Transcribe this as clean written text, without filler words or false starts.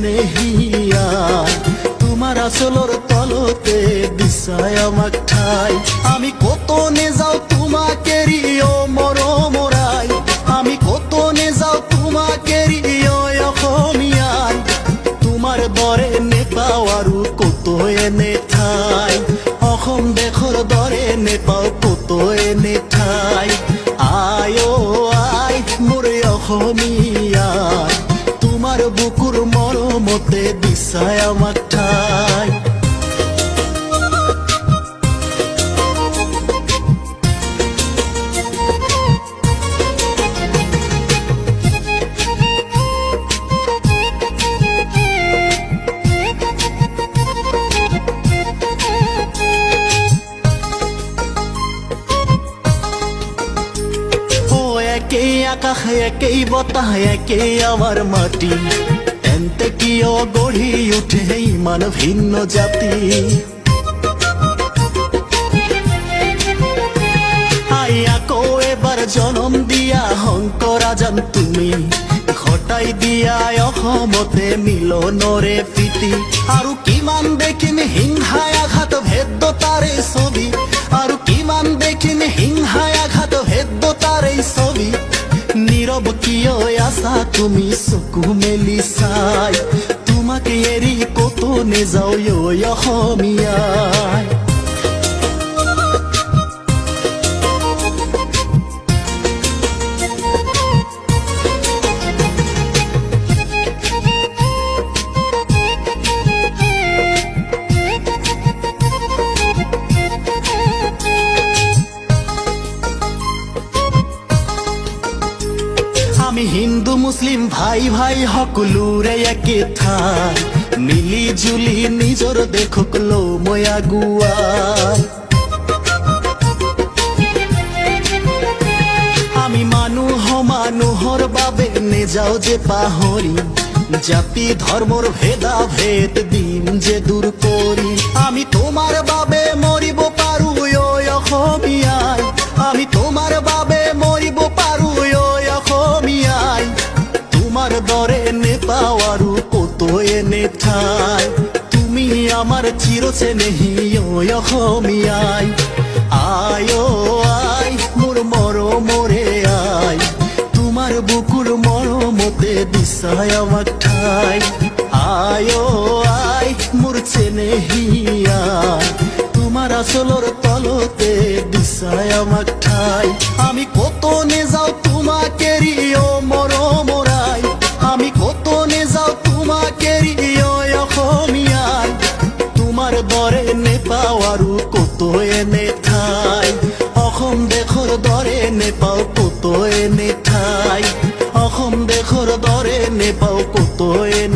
চেনেহিয়া তোমার আসলর তলতে দিছায় আমাক ঠাই আমি কত নে যাও তোমাকে রিও মরমরাই আমি কত নে যাও তোমাকে রিও অসমীয়াই তোমার দৰে নেপাও আৰু কত এনে ঠাই অসম দেশৰ দৰে নেপাও কত এনে ঠাই আই অ আই মোৰ অসমীয়াই তোমাৰ বুকুৰ মৰমতে দিছায় আমাক ঠাই একেই আকাশ একেই বতাহ একেই আমার মাটি এন্তে কিয় গঢ়ি উঠে ইমান ভিন্ন জাতি আই আকৌ এবাৰ জনম দিয়া শংকৰাজান তুমি ঘটাই দিয়া অসমতে মিলনৰে প্ৰীতি আৰু কিমান দেখিম হিংসাই আঘাত ভেদ্যতাৰে ছবি আৰু কিমান দেখিম হিংসাই আঘাত ভেদ্যতাৰে ছবি নীৰব কিয় আছা তুমি চকু মেলি চাই তোমাকে এৰি কত নেযাও অসমীয়াই আমি হিন্দু মুসলিম ভাই ভাই সকলোৰে একে ঠাই মিলি জুলি নিজৰ দেশক লওঁ মই আগুৱাই আমি মানুহৰ বাবে নেযাওঁ যে পাহৰি জাতি ধৰ্মৰ ভেদাভেদ দিম যে দূৰ কৰি আমি তোমাৰ বাবে মৰিব পাৰো অসমীয়াই আমি তোমাৰ বাবে মৰিব পাৰো অসমীয়াই তোমাৰ দৰে নেপাও আৰু কত এনে ঠাই তুমি আমাৰ চিৰ চেনেহি অসমীয়াই আই অ আই মোৰ মৰমৰে আই তোমাৰ বুকুৰ মৰমতে দিছায় আমাক ঠাই আই অ আই মোৰ চেনেহিয়া তোমার আসলর তলতে দিছায় আমাক ঠাই আমি কত নে যাও তোমাকে রিও মরমরাই আমি কত নে যাও তোমাকে রিও অসমীয়াই তোমার দৰে নেপাও আৰু কত এনে ঠাই অসম দেশৰ দৰে নেপাও কত এনে ঠাই অসম দেশৰ দৰে নেপাও কত এনে